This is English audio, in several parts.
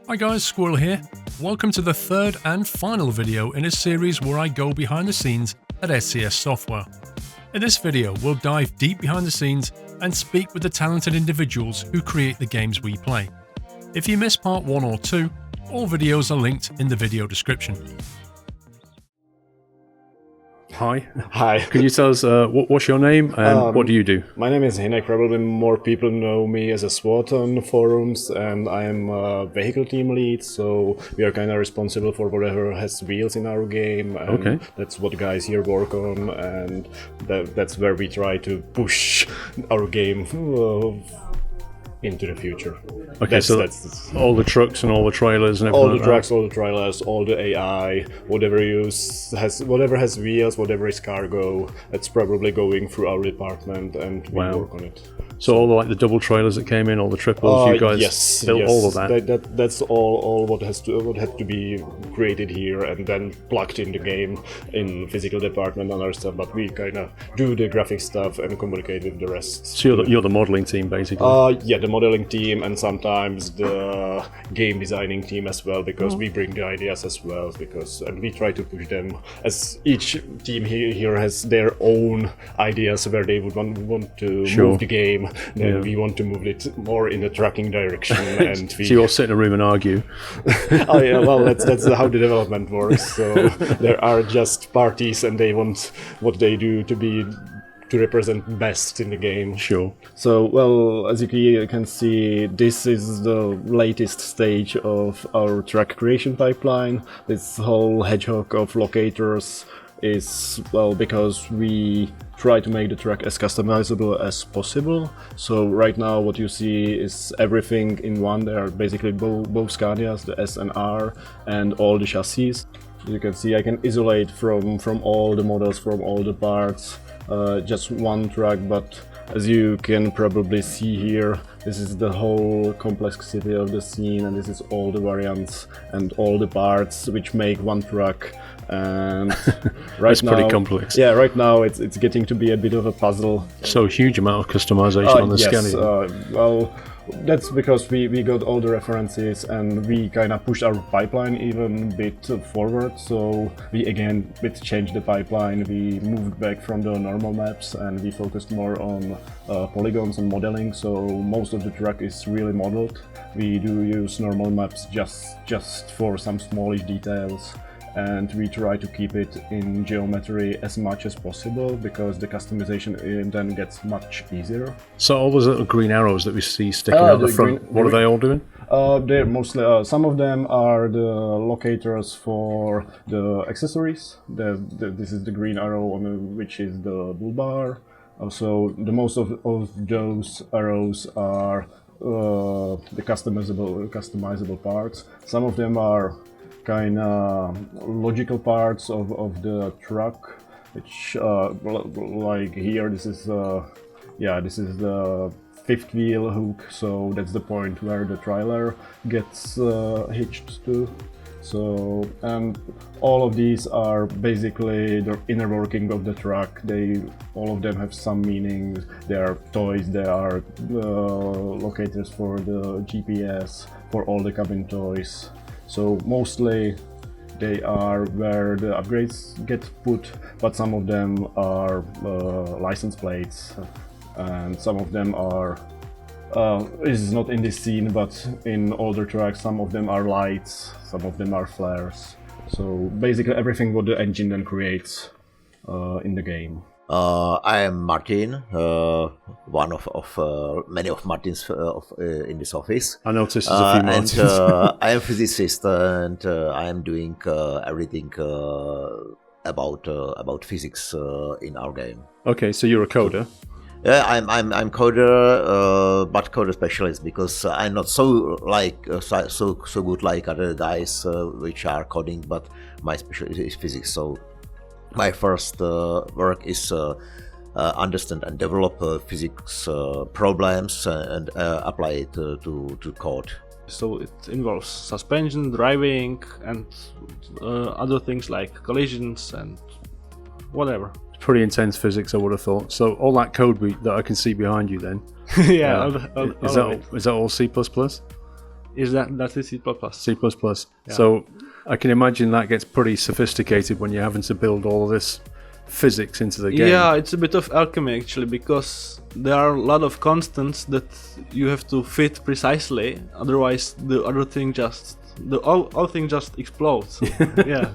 Hi guys, Squirrel here. Welcome to the third and final video in a series where I go behind the scenes at SCS Software. In this video, we'll dive deep behind the scenes and speak with the talented individuals who create the games we play. If you missed part 1 or 2, all videos are linked in the video description. Hi. Hi. Can you tell us what's your name and what do you do? My name is Hynek. Probably more people know me as a SWAT on forums, and I am a vehicle team lead, so we are kind of responsible for whatever has wheels in our game, and Okay. that's what guys here work on, and that's where we try to push our game into the future. Okay, that's all the trucks and all the trailers and everything. All the like trucks, all the trailers, all the AI, whatever has wheels, whatever is cargo, that's probably going through our department, and we work on it. So all the double trailers that came in, all the triples, you guys built all of that? That's all what had to be created here and then plugged in the game in physical department and other stuff, but we kind of do the graphic stuff and communicate with the rest. So you're the modeling team, basically? Yeah, the modeling team and sometimes the game designing team as well, because we bring the ideas as well, and we try to push them, as each team here has their own ideas where they would want to move the game. Then we want to move it more in a tracking direction. And so you all sit in a room and argue? Oh yeah, well that's how the development works. So there are just parties and they want what they do to represent best in the game. Sure. So, well, as you can see, this is the latest stage of our track creation pipeline. This whole hedgehog of locators is, well, because we try to make the track as customizable as possible. So right now what you see is everything in one. There are basically both Scanias, the S and R, and all the chassis. As you can see, I can isolate from all the models, from all the parts, just one track, but as you can probably see here, this is the whole complexity of the scene, and this is all the variants and all the parts which make one track. And it's pretty complex. Yeah, right now it's getting to be a bit of a puzzle. So huge amount of customization on the Scania. Well, that's because we got all the references and we kind of pushed our pipeline even a bit forward. So we again changed the pipeline. We moved back from the normal maps and we focused more on polygons and modeling. So most of the track is really modeled. We do use normal maps just for some smallish details. And we try to keep it in geometry as much as possible, because the customization then gets much easier. So all those little green arrows that we see sticking out the front, what are they all doing? They're mostly, some of them are the locators for the accessories. This is the green arrow on which is the bull bar. Also, the most of those arrows are the customizable parts. Some of them are kind of logical parts of the truck, which like here, this is the fifth wheel hook, so that's the point where the trailer gets hitched to. So, and all of these are basically the inner working of the truck. All of them have some meaning. They are toys, they are locators for the GPS, for all the cabin toys. So mostly they are where the upgrades get put, but some of them are license plates, and some of them are, is not in this scene, but in older tracks, some of them are lights, some of them are flares. So basically everything what the engine then creates in the game. I am Martin, one of many of Martins in this office. I noticed there's a few Martins. And I am physicist, and I am doing everything about physics in our game. Okay, so you're a coder. Yeah, I'm coder, but coder specialist, because I'm not so good like other guys which are coding, but my specialty is physics. So my first work is understand and develop physics problems and apply it to code. So it involves suspension, driving, and other things like collisions and whatever. Pretty intense physics, I would have thought. So all that code that I can see behind you then, yeah. is that all C++? Is that is C++? C++. So I can imagine that gets pretty sophisticated when you're having to build all of this physics into the game. Yeah, it's a bit of alchemy actually, because there are a lot of constants that you have to fit precisely, otherwise the other thing just all thing just explodes. Yeah.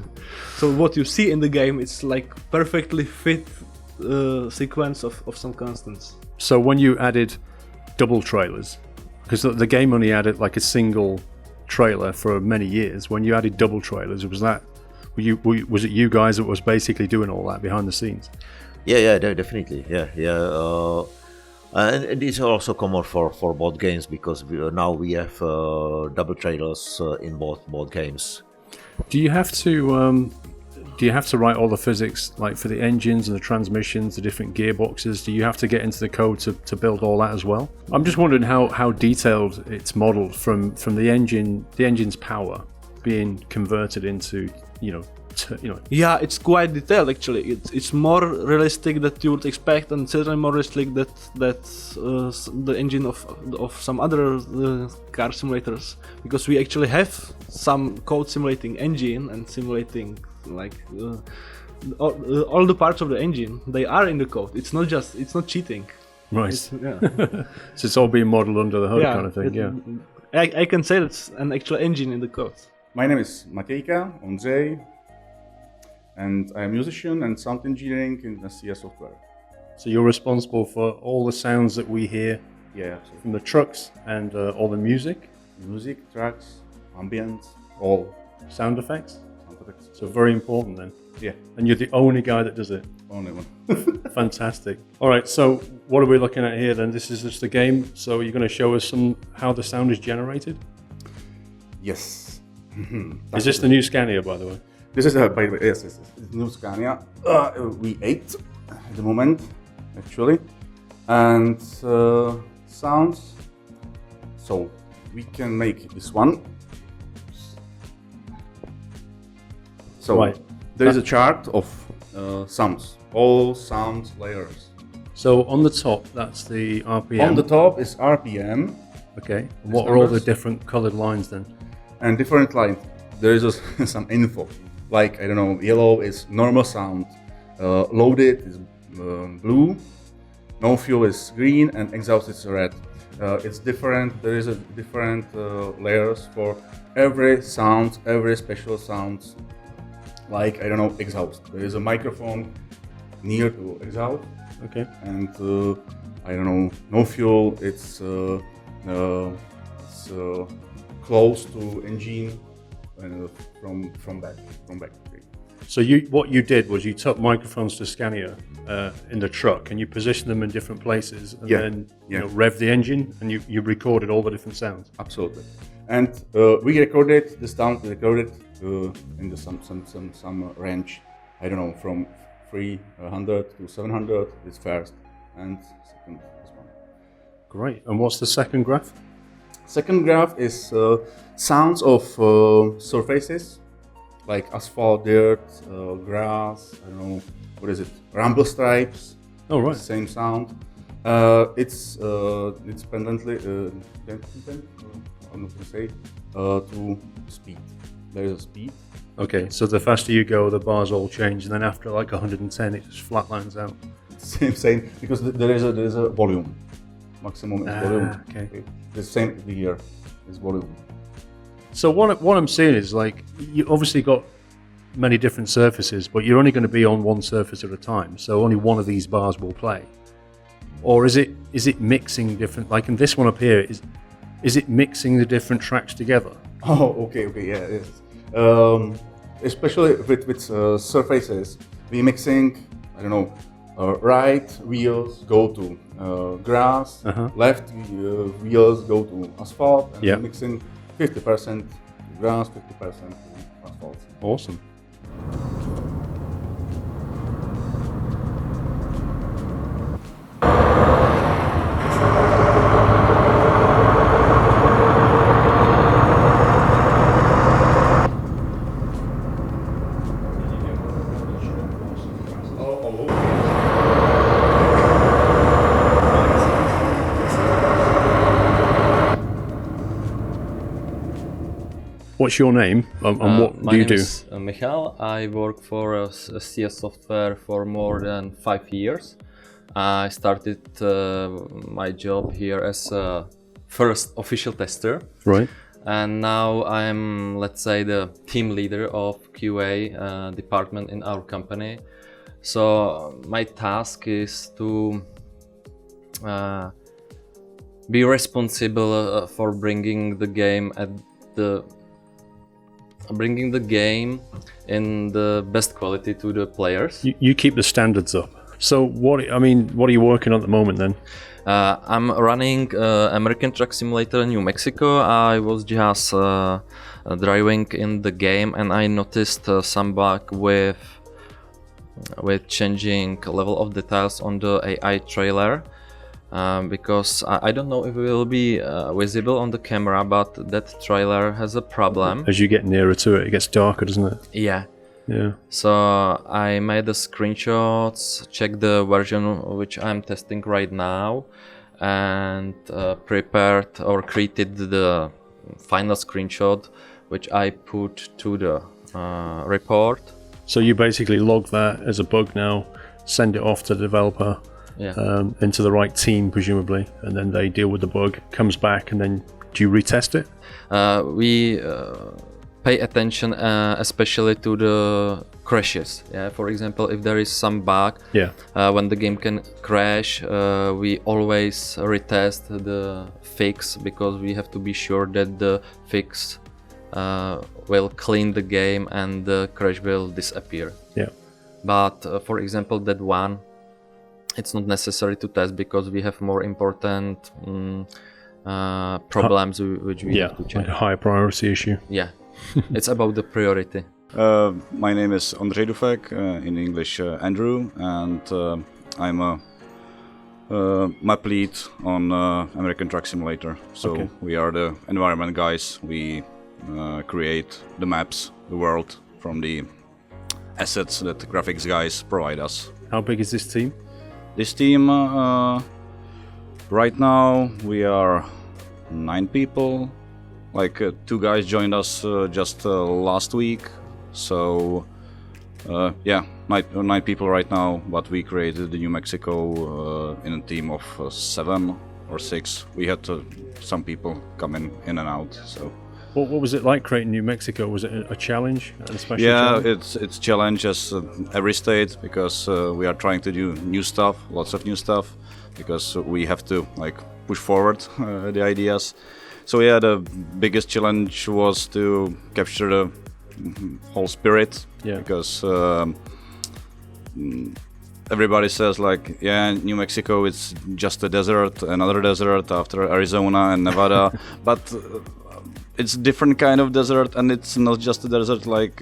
So what you see in the game, it's like perfectly fit sequence of some constants. So when you added double trailers, because the game only added like a single trailer for many years, when you added double trailers, was it you guys that was basically doing all that behind the scenes? Yeah, definitely. Yeah. And these are also common for both games, because now we have double trailers in both games. Do you have to write all the physics, like for the engines and the transmissions, the different gearboxes? Do you have to get into the code to build all that as well? I'm just wondering how detailed it's modeled from the engine's power being converted into, Yeah, it's quite detailed actually. It's more realistic that you would expect, and certainly more realistic that the engine of some other car simulators, because we actually have some code simulating engine and simulating like all the parts of the engine. They are in the code. It's not cheating. Right. So it's all being modeled under the hood kind of thing. I can say it's an actual engine in the code. My name is Matěj, Ondřej, and I'm a musician and sound engineering in SCS Software. So you're responsible for all the sounds that we hear, Absolutely. from the trucks and all the music, Tracks, ambient, all sound effects. sound effects. So very important then. Yeah, And you're the only guy that does it. only one. Fantastic. All right, so what are we looking at here then? This is just a game, so you're going to show us how the sound is generated? Yes. Is this the new Scania, by the way? This is by the way, yes, it's new Scania V8 at the moment, actually, and sounds. So we can make this one. So Right. there is a chart of sounds, all sound layers. So on the top, that's the RPM. On the top is RPM. Okay. And what are all the numbers. different colored lines then? And different lines. There is also some info, like I don't know, yellow is normal sound, loaded is blue, no fuel is green, and exhaust is red. It's different. There is a different layers for every sound, every special sound. Like I don't know, exhaust. There is a microphone near to exhaust. Okay. And I don't know, no fuel. It's close to engine from back. Okay. So what you did was you took microphones to Scania in the truck and you positioned them in different places and then rev the engine and you recorded all the different sounds. Absolutely. And we recorded the sound. We recorded in the some range. I don't know, from 300 to 700 is first, and second is one. Great. And what's the second graph? Second graph is sounds of surfaces like asphalt, dirt, grass. I don't know, what is it? Rumble stripes. Oh right. Same sound. It's dependently I'm not gonna say to speed. There is a speed. Okay. So the faster you go, the bars all change, and then after like 110, it just flatlines out. Same because there is a volume. Maximum is volume. Okay. The same here is volume. So what I'm seeing is like you obviously got many different surfaces, but you're only going to be on one surface at a time. So only one of these bars will play. Or is it mixing different? Like in this one up here, is it mixing the different tracks together? Oh, okay, yeah, yes. Especially with surfaces, we mixing. I don't know. Right wheels go to grass, left wheels go to asphalt, and we're mixing 50% grass, 50% asphalt. Awesome. What's your name and what do you do? My name is Michal. I work for SCS Software for more than 5 years. I started my job here as a first official tester. Right. And now I'm, let's say, the team leader of QA department in our company. So my task is to be responsible for bringing the game in the best quality to the players. You keep the standards up. So what are you working on at the moment then? I'm running American Truck Simulator in New Mexico. I was just driving in the game and I noticed some bug with changing level of details on the AI trailer. Because I don't know if it will be visible on the camera, but that trailer has a problem. As you get nearer to it, it gets darker, doesn't it? Yeah. Yeah. So I made the screenshots, checked the version which I'm testing right now, and prepared or created the final screenshot, which I put to the report. So you basically log that as a bug now, send it off to the developer. Yeah. Into the right team, presumably, and then they deal with the bug, comes back, and then do you retest it? We pay attention especially to the crashes. Yeah, for example, if there is some bug, when the game can crash, we always retest the fix because we have to be sure that the fix will clean the game and the crash will disappear. Yeah. But for example, that one, it's not necessary to test because we have more important problems which we have to check. Like a higher priority issue. Yeah, it's about the priority. My name is Ondřej, in English Andrew, and I'm a map lead on American Truck Simulator. So we are the environment guys. We create the maps, the world, from the assets that the graphics guys provide us. How big is this team? This team, right now we are 9 people. Like 2 guys joined us just last week. So yeah, 9 people right now. But we created the New Mexico in a team of 7 or 6. We had some people coming in and out. So. What was it like creating New Mexico? Was it a challenge? Yeah, it's challenge as every state because we are trying to do new stuff, lots of new stuff, because we have to like push forward the ideas. So yeah, the biggest challenge was to capture the whole spirit. Yeah. Because everybody says like, yeah, New Mexico is just a desert, another desert after Arizona and Nevada, but it's different kind of desert, and it's not just a desert. Like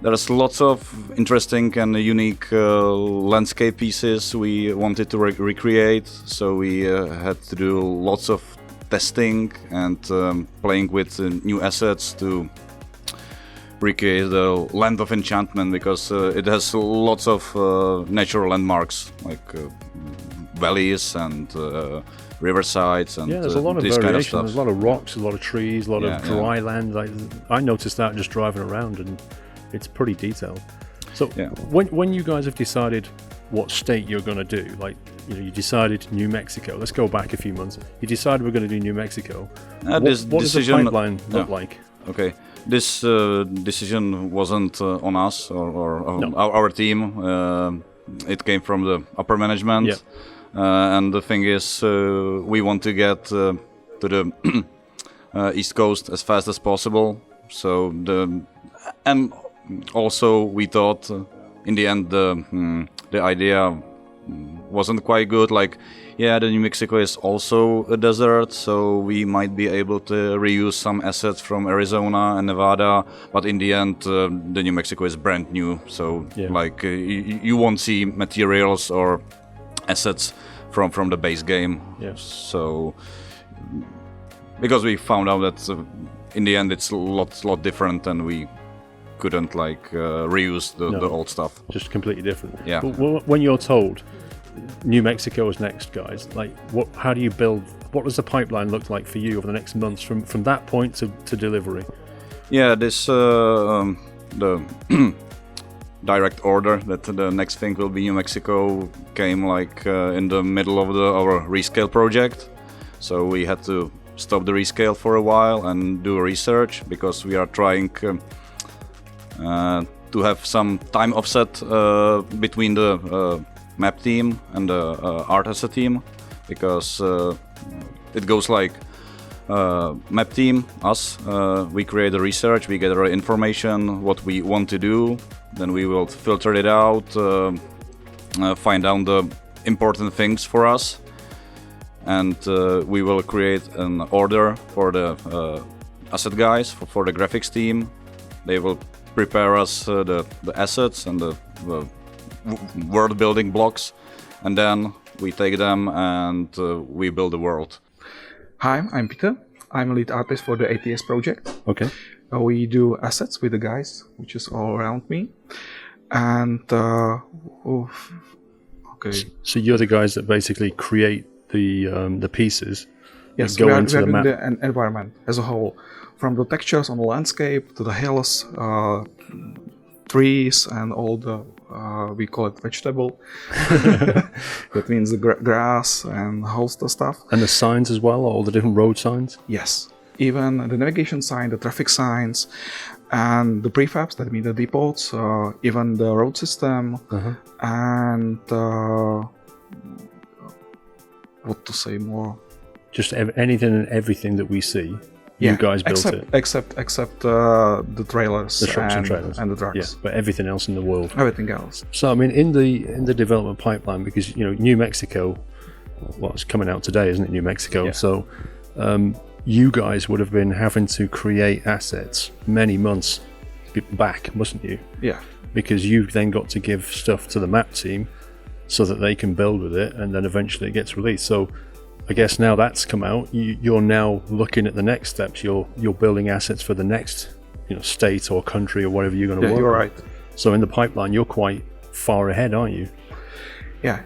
there's lots of interesting and unique landscape pieces we wanted to recreate. So we had to do lots of testing and playing with new assets to recreate the Land of Enchantment, because it has lots of natural landmarks like valleys and riversides and there's a lot of this variation. Kind of stuff. There's a lot of rocks, a lot of trees, a lot of dry land. I noticed that just driving around, and it's pretty detailed. So when you guys have decided what state you're going to do, like you decided New Mexico. Let's go back a few months. You decided we're going to do New Mexico. What does the pipeline look like? Okay. This decision wasn't on us or no. our team. It came from the upper management. Yeah. And the thing is, we want to get to the East Coast as fast as possible. So and also we thought in the end the idea wasn't quite good. Like, yeah, the New Mexico is also a desert, so we might be able to reuse some assets from Arizona and Nevada. But in the end, the New Mexico is brand new, so like you won't see materials or assets from the base game. So because we found out that in the end it's a lot different, and we couldn't like reuse the old stuff. Just completely different. Yeah. But when you're told New Mexico is next, guys. Like, how do you build? What does the pipeline look like for you over the next months from that point to delivery? Yeah, this the direct order that the next thing will be New Mexico came like in the middle of our rescale project. So we had to stop the rescale for a while and do research, because we are trying to have some time offset between the map team and the art asset team, because it goes like map team, us, we create the research, we gather information, what we want to do, then we will filter it out, find out the important things for us, and we will create an order for the asset guys, for the graphics team. They will prepare us the assets and the world building blocks, and then we take them and we build the world. Hi, I'm Peter. I'm a lead artist for the ATS project. Okay. We do assets with the guys, which is all around me. And okay. So you're the guys that basically create the pieces. Yes, that we go are into the doing map. the environment as a whole, from the textures on the landscape to the hills, trees, and all the we call it vegetable. That means the grass and host stuff. And the signs as well, all the different road signs. Yes, even the navigation sign, the traffic signs, and the prefabs, that mean the depots, even the road system, and what to say more? Just anything and everything that we see. You guys built it. Except the trailers, The trucks and trailers. and the trucks. Yeah, but everything else in the world. Everything else. So I mean, in the development pipeline, because New Mexico, well, it's coming out today, isn't it? New Mexico. Yeah. So you guys would have been having to create assets many months back, mustn't you? Yeah. Because you've then got to give stuff to the map team so that they can build with it, and then eventually it gets released. So I guess now that's come out, you're now looking at the next steps. You're building assets for the next, state or country or whatever you're going to work. You're on. right. So in the pipeline, you're quite far ahead, aren't you? Yeah.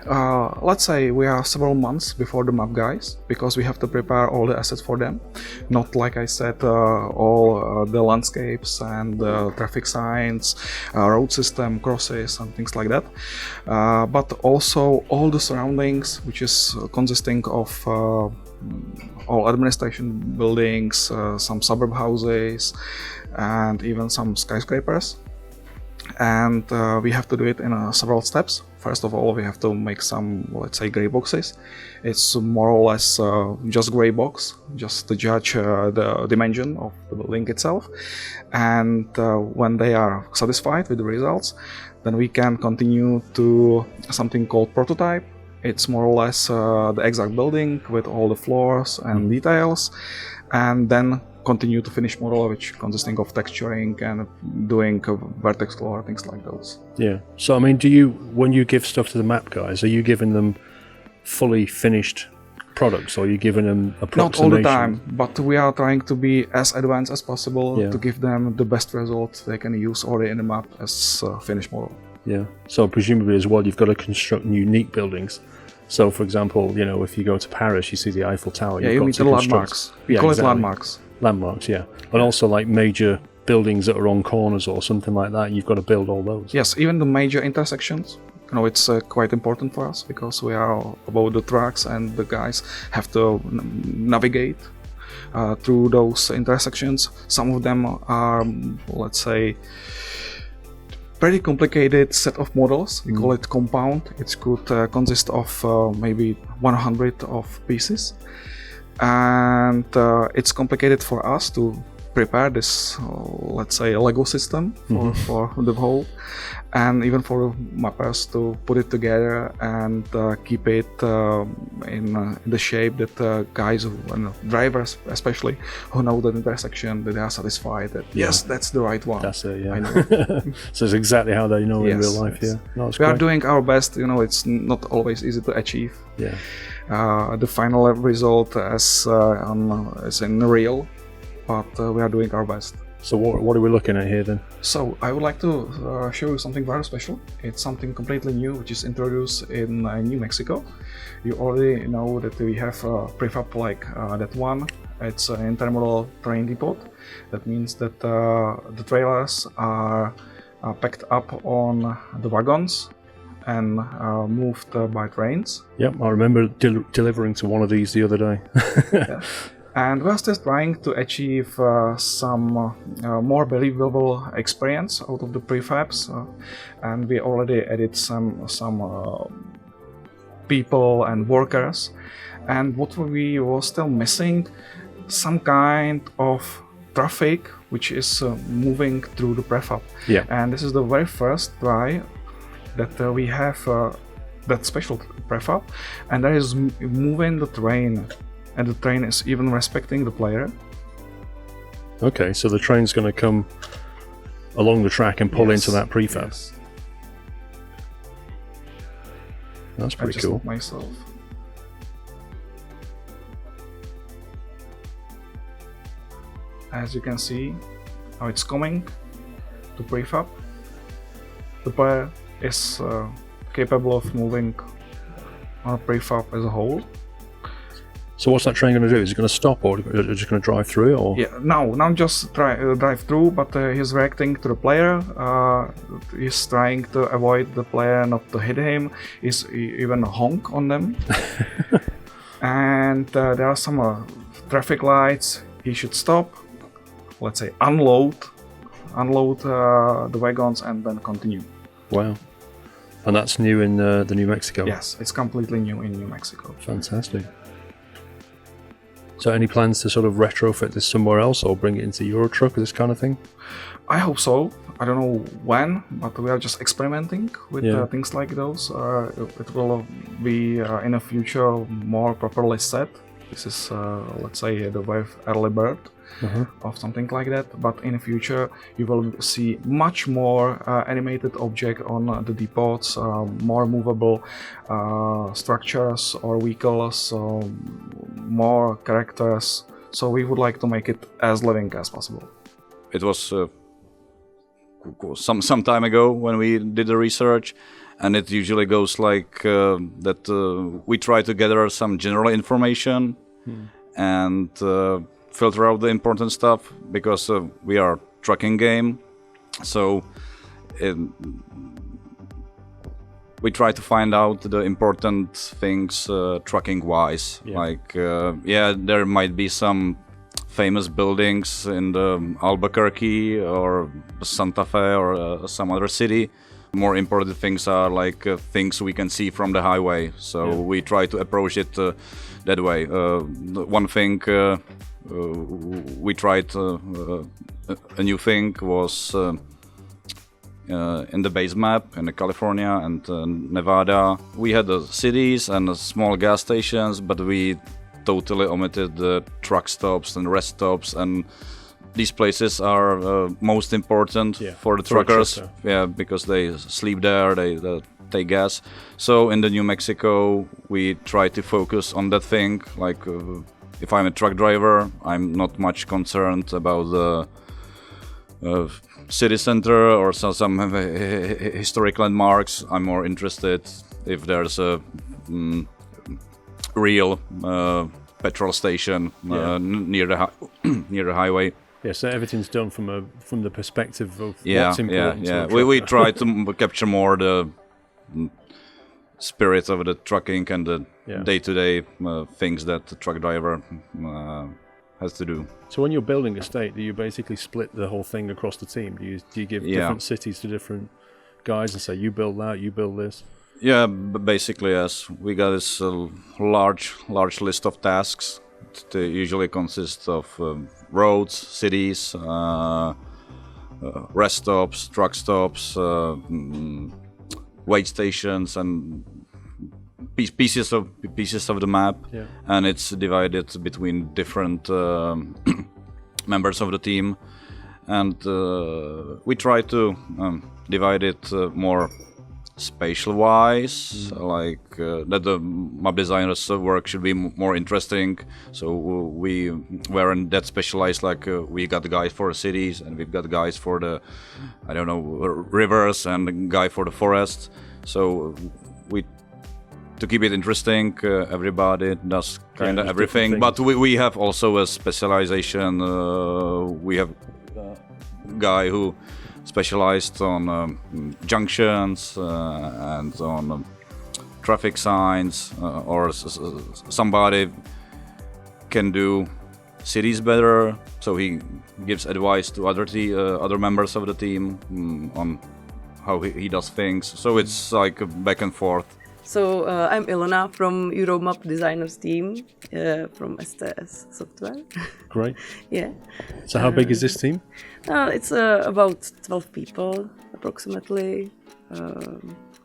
Let's say we are several months before the map guys, because we have to prepare all the assets for them. Not like I said, all the landscapes and traffic signs, road system, crosses, and things like that. But also all the surroundings, which is consisting of all administration buildings, some suburb houses, and even some skyscrapers. And we have to do it in several steps. First of all, we have to make some, let's say, gray boxes. It's more or less just gray box, just to judge the dimension of the building itself. And when they are satisfied with the results, then we can continue to something called prototype. It's more or less the exact building with all the floors and details, and then continue to finish model, which consisting of texturing and doing vertex color, things like those. Yeah. So I mean, when you give stuff to the map guys, are you giving them fully finished products, or are you giving them approximations? Not all the time, but we are trying to be as advanced as possible to give them the best results they can use already in the map as finished model. Yeah. So presumably as well, you've got to construct unique buildings. So for example, if you go to Paris, you see the Eiffel Tower. Yeah, you mean the landmarks. We call it landmarks. Landmarks, yeah. And also like major buildings that are on corners or something like that, you've got to build all those. Yes, even the major intersections. It's quite important for us, because we are about the trucks and the guys have to navigate through those intersections. Some of them are, let's say, pretty complicated set of models. We call it compound. It could consist of maybe 100 of pieces. And it's complicated for us to prepare this, let's say, a Lego system for the whole, and even for mappers to put it together and keep it in the shape that guys and drivers, especially, who know that intersection, that they are satisfied that yes, that's the right one. That's it. Yeah. I know. So it's exactly how they know in real life. Yes. Yeah. No, it's we great. are doing our best. It's not always easy to achieve. Yeah. The final result as in real but we are doing our best. So what are we looking at here then? So I would like to show you something very special. It's something completely new, which is introduced in New Mexico. You already know that we have a prefab like that one. It's an intermodal train depot. That means that the trailers are packed up on the wagons and moved by trains. Yep, I remember delivering to one of these the other day. Yeah. And we're still trying to achieve some more believable experience out of the prefabs, and we already added some people and workers. And what we were still missing, some kind of traffic which is moving through the prefab. Yeah. And this is the very first try that we have that special prefab, and that is moving the train. And the train is even respecting the player. Okay, so the train's going to come along the track and pull into that prefab. Yes. That's I pretty just cool. look myself. As you can see, how it's coming to prefab. The player is capable of moving on a prefab as a whole. So what's that train going to do? Is it going to stop, or just going to drive through it? Or? Yeah, now just drive through, but he's reacting to the player. He's trying to avoid the player not to hit him. He's even honk on them. And there are some traffic lights. He should stop. Let's say unload the wagons and then continue. Wow. And that's new in the New Mexico? Yes, it's completely new in New Mexico. Fantastic. So any plans to sort of retrofit this somewhere else or bring it into Euro Truck or this kind of thing? I hope so. I don't know when, but we are just experimenting with things like those. It will be in the future more properly set. This is, let's say, the very early bird of something like that. But in the future, you will see much more animated object on the depots, more movable structures or vehicles, more characters. So we would like to make it as living as possible. It was some time ago when we did the research, and it usually goes like that. We try to gather some general information and filter out the important stuff, because we are a trucking game. So we try to find out the important things trucking wise. Like there might be some famous buildings in the Albuquerque or Santa Fe or some other city. More important things are like things we can see from the highway. So we try to approach it that way. One thing we tried, a new thing was in the base map in California and Nevada. We had the cities and small gas stations, but we totally omitted the truck stops and rest stops, and these places are most important for the truckers. Because they sleep there, they take gas. So in the New Mexico, we try to focus on that thing. Like if I'm a truck driver, I'm not much concerned about the city center or some historic landmarks. I'm more interested if there's a real petrol station near the highway. Yeah, so everything's done from the perspective of what's important. Yeah. We try to capture more the spirit of the trucking and the day-to-day things that the truck driver has to do. So when you're building a state, do you basically split the whole thing across the team? Do you give different cities to different guys and say, you build that, you build this? Yeah, basically, yes. We got this large list of tasks. It usually consists of roads, cities, rest stops, truck stops, wait stations, and pieces of the map. And it's divided between different members of the team. And we try to divide it more spatial-wise, like that the map designer's work should be more interesting. So we weren't that specialized. Like we got the guys for the cities, and we've got guys for the, I don't know, rivers, and a guy for the forest. So to keep it interesting, everybody does kind of everything. But we have also a specialization. We have a guy who specialized on junctions and on traffic signs, or somebody can do cities better, so he gives advice to other members of the team on how he does things. So it's like a back and forth. So I'm Ilona from Úvod Map Designers team from SCS Software. Great. Yeah. So how big is this team? It's about 12 people approximately.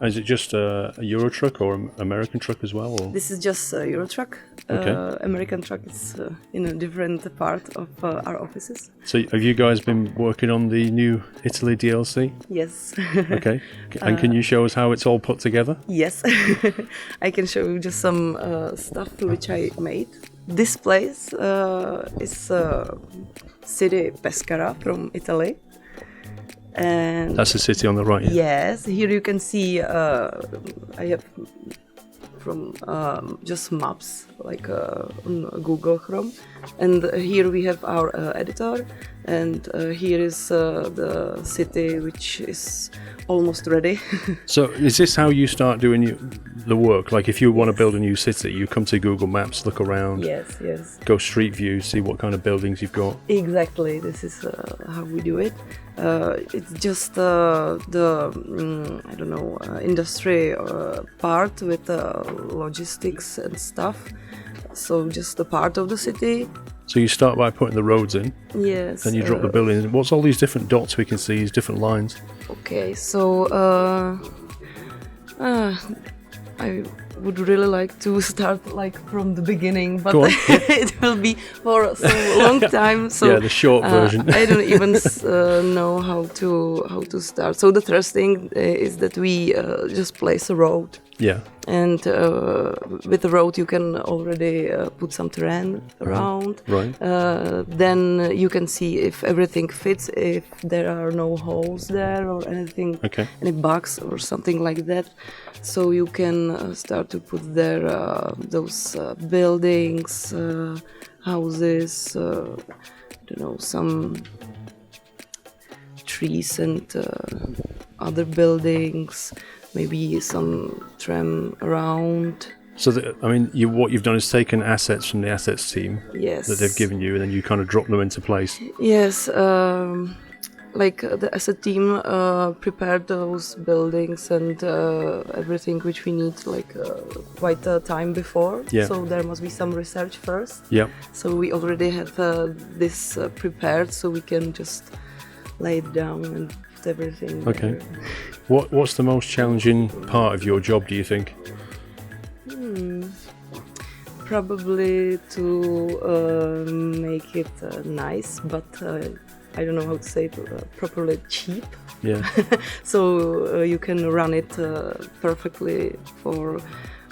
Is it just a Euro truck or an American truck as well? Or? This is just a Euro truck. Okay. American truck is in a different part of our offices. So have you guys been working on the new Italy DLC? Yes. Okay. And can you show us how it's all put together? Yes. I can show you just some stuff which I made. This place is city Pescara from Italy. And that's the city on the right. Yeah? Yes, here you can see I have from just maps like on Google Chrome, and here we have our editor, and here is the city which is almost ready. So is this how you start doing the work? Like if you want to build a new city, you come to Google Maps, look around, yes, go street view, see what kind of buildings you've got. Exactly, this is how we do it. It's just the I don't know, industry part with logistics and stuff. So just a part of the city. So you start by putting the roads in. Yes. Then you drop the buildings. What's all these different dots we can see? These different lines. Okay, so I would really like to start like from the beginning, but it will be for so long time. So yeah, the short version. I don't even know how to start. So the first thing is that we just place a road. Yeah. And with the road you can already put some terrain around. Right. Then you can see if everything fits, if there are no holes there or anything, any bugs or something like that. So you can start to put there those buildings, houses, I don't know, some trees and other buildings. Maybe some tram around. So, what you've done is taken assets from the assets team that they've given you, and then you kind of drop them into place. Yes, like the asset team prepared those buildings and everything which we need, like quite a time before. Yeah. So there must be some research first. Yeah. So we already have this prepared, so we can just lay it down and put everything. Okay. There. What's the most challenging part of your job, do you think? Probably to make it nice, but I don't know how to say it properly, cheap. Yeah. So you can run it perfectly for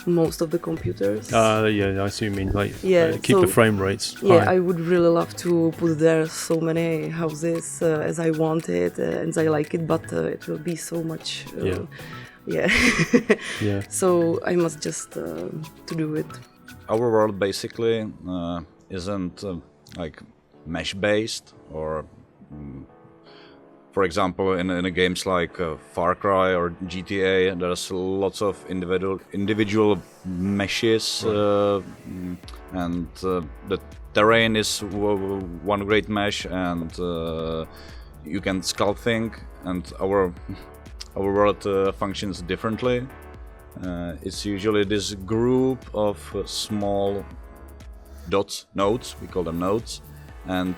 most of the computers. Yeah, I see what you mean. Like, keep so, the frame rates high. Yeah, I would really love to put there so many houses as I want it and I like it, but it will be so much. Yeah. So I must just to do it. Our world basically isn't like mesh based, or for example, in games like Far Cry or GTA, there's lots of individual meshes, and the terrain is one great mesh, and you can sculpt things. And our world functions differently. It's usually this group of small dots, nodes. We call them nodes, and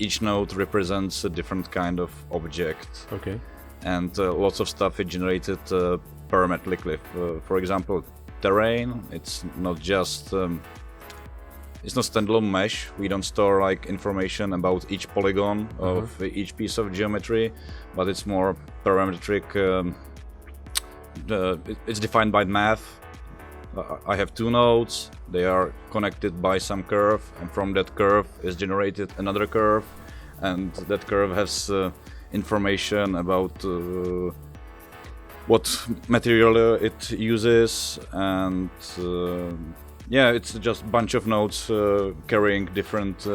each node represents a different kind of object. Okay. And lots of stuff is generated parametrically. For example, terrain. It's not just it's not standalone mesh. We don't store like information about each polygon of each piece of geometry, but it's more parametric it's defined by math. I have two nodes, they are connected by some curve, and from that curve is generated another curve, and that curve has information about what material it uses, and yeah, it's just a bunch of nodes carrying different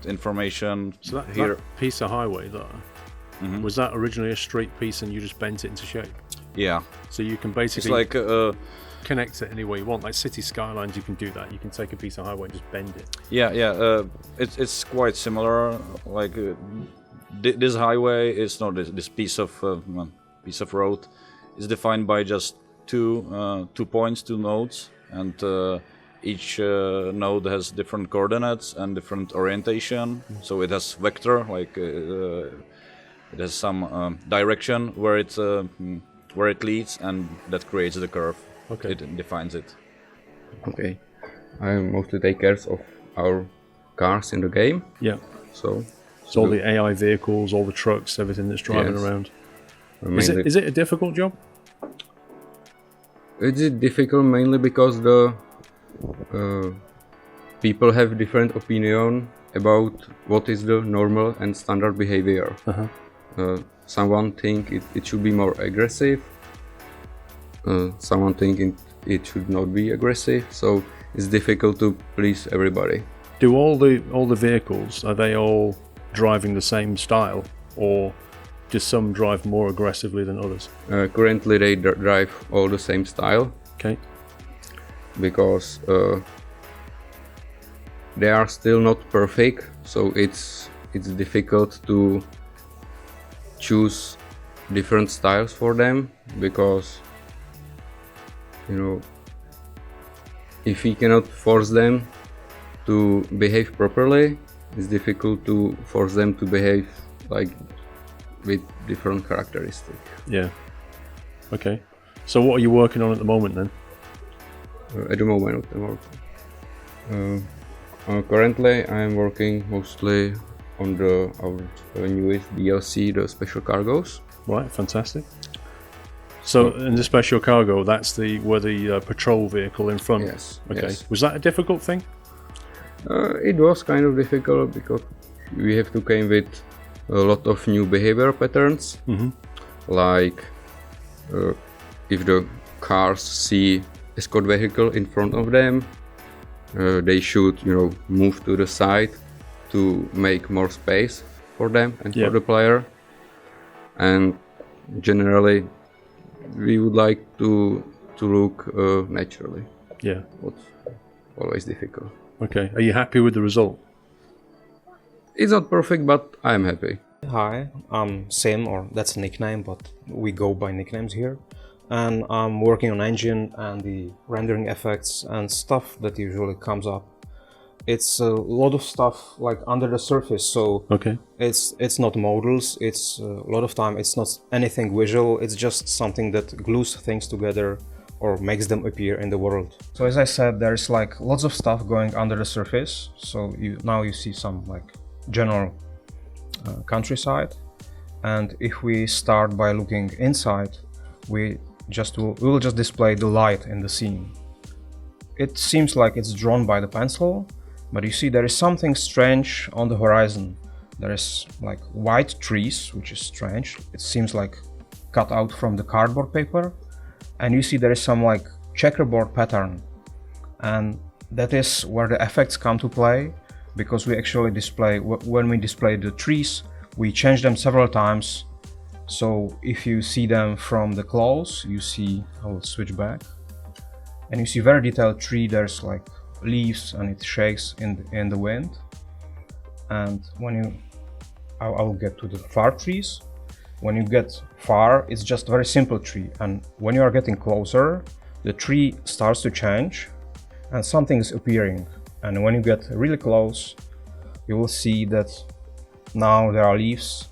information. So that here. piece of highway there, was that originally a straight piece and you just bent it into shape? Yeah. So you can basically it's like connect it any way you want. Like city skylines, you can do that. You can take a piece of highway and just bend it. Yeah. It's quite similar. Like this highway is not this piece of road is defined by just two points, two nodes, and each node has different coordinates and different orientation. So it has vector, like it has some direction where it leads, and that creates the curve. Okay. It defines it. Okay. I mostly take care of our cars in the game. Yeah. So all the AI vehicles, all the trucks, everything that's driving around. Is it a difficult job? It's difficult mainly because the people have different opinion about what is the normal and standard behavior. Someone think it should be more aggressive. Someone think it should not be aggressive. So it's difficult to please everybody. Do all the vehicles, are they all driving the same style, or do some drive more aggressively than others? Currently they drive all the same style. Okay. Because they are still not perfect, so it's difficult to choose different styles for them, because if we cannot force them to behave properly, it's difficult to force them to behave like with different characteristics. Yeah. Okay. So what are you working on at the moment then? At the moment, currently I'm working mostly on our newest DLC, the special cargoes. Right, fantastic. So in the special cargo, that's where the patrol vehicle in front. Yes. Okay. Yes. Was that a difficult thing? It was kind of difficult because we have to come with a lot of new behavior patterns. Like if the cars see escort vehicle in front of them, they should move to the side to make more space for them and for the player. And generally we would like to look naturally. Yeah. What's always difficult. Okay. Are you happy with the result? It's not perfect, but I'm happy. Hi, I'm Cim, or that's a nickname, but we go by nicknames here. And I'm working on engine and the rendering effects and stuff that usually comes up. It's a lot of stuff like under the surface, so it's not models, it's a lot of time it's not anything visual, it's just something that glues things together or makes them appear in the world. So as I said, there's like lots of stuff going under the surface. So now you see some like general countryside, and if we start by looking inside, we will just display the light in the scene. It seems like it's drawn by the pencil, but you see there is something strange on the horizon. There is like white trees, which is strange. It seems like cut out from the cardboard paper, and you see there is some like checkerboard pattern, and that is where the effects come to play, because we actually display, when we display the trees, we change them several times. So if you see them from the close, you see, I will switch back, and you see very detailed tree. There's like leaves and it shakes in the wind. And when I will get to the far trees. When you get far, it's just a very simple tree, and when you are getting closer, the tree starts to change and something is appearing. And when you get really close, you will see that now there are leaves,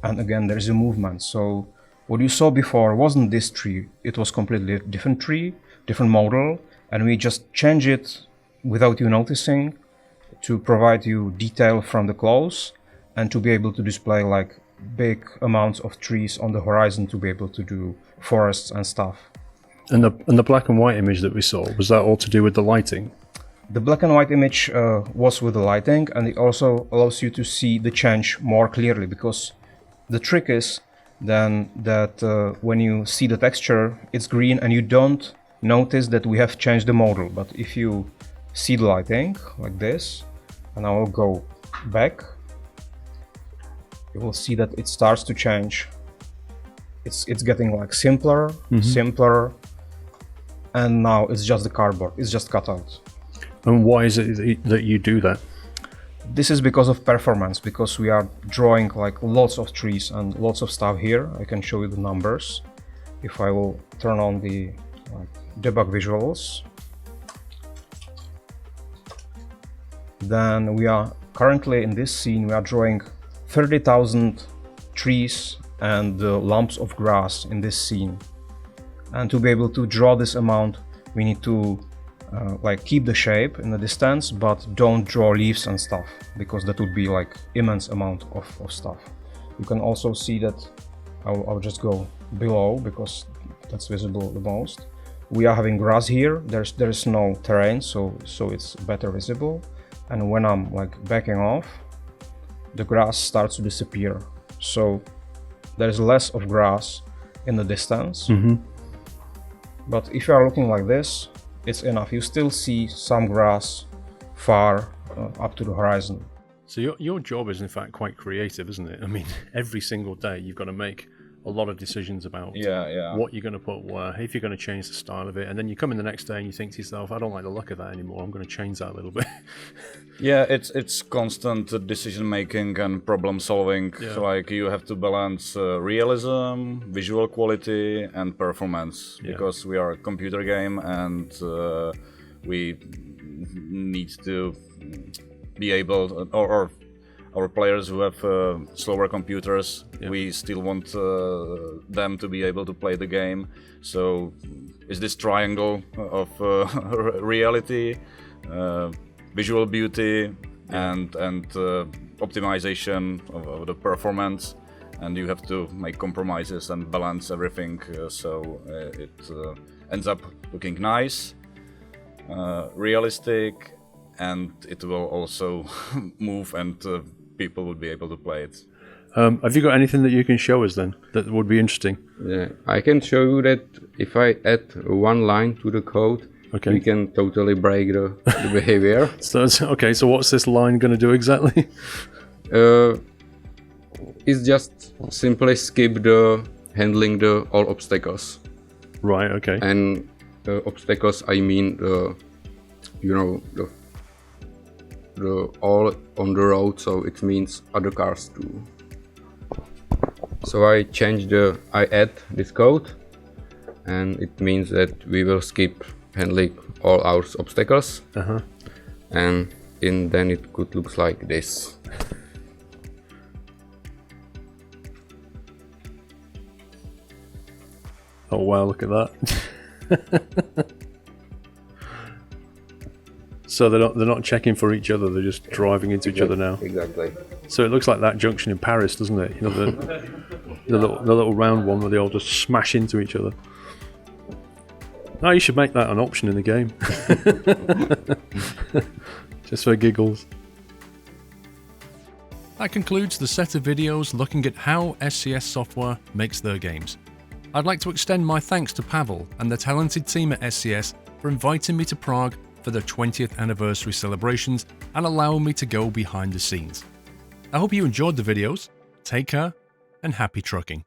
and again there is a movement. So what you saw before wasn't this tree, it was completely different tree, different model, and we just change it without you noticing to provide you detail from the close and to be able to display like big amounts of trees on the horizon, to be able to do forests and stuff. And the black and white image that we saw, was that all to do with the lighting? The black and white image was with the lighting, and it also allows you to see the change more clearly, because the trick is then that when you see the texture, it's green and you don't notice that we have changed the model. But if you see the lighting like this, and I will go back, you will see that it starts to change. It's getting like simpler, simpler, and now it's just the cardboard, it's just cut out. And why is it that you do that? This is because of performance, because we are drawing like lots of trees and lots of stuff here. I can show you the numbers. If I will turn on the debug visuals, then we are currently in this scene, we are drawing 30,000 trees and lumps of grass in this scene. And to be able to draw this amount, we need to like keep the shape in the distance, but don't draw leaves and stuff, because that would be like immense amount of stuff. You can also see that, I'll just go below because that's visible the most. We are having grass here, there's no terrain, so it's better visible. And when I'm like backing off, the grass starts to disappear. So there's less of grass in the distance. But if you are looking like this, it's enough. You still see some grass far up to the horizon. So your job is in fact quite creative, isn't it? I mean, every single day you've got to make a lot of decisions about what you're going to put where, if you're going to change the style of it, and then you come in the next day and you think to yourself, I don't like the look of that anymore, I'm going to change that a little bit. Yeah, it's constant decision making and problem solving. So like you have to balance realism, visual quality, and performance, because we are a computer game and we need to be able, or our players who have slower computers, we still want them to be able to play the game. So is this triangle of reality, visual beauty, and optimization of the performance, and you have to make compromises and balance everything so it ends up looking nice, realistic, and it will also move and people would be able to play it. Have you got anything that you can show us then that would be interesting? Yeah, I can show you that if I add one line to the code, we can totally break the behavior. So what's this line going to do exactly? It's just simply skip the handling all obstacles. Right. Okay. And obstacles, I mean the all on the road, so it means other cars too. So I add this code, and it means that we will skip handling all our obstacles, and then it could look like this. Oh wow, look at that. So they're not checking for each other, they're just driving into each other now. Exactly. So it looks like that junction in Paris, doesn't it? You know, the little round one where they all just smash into each other. Oh, you should make that an option in the game. Just for giggles. That concludes the set of videos looking at how SCS Software makes their games. I'd like to extend my thanks to Pavel and the talented team at SCS for inviting me to Prague for their 20th anniversary celebrations and allowing me to go behind the scenes. I hope you enjoyed the videos. Take care and happy trucking.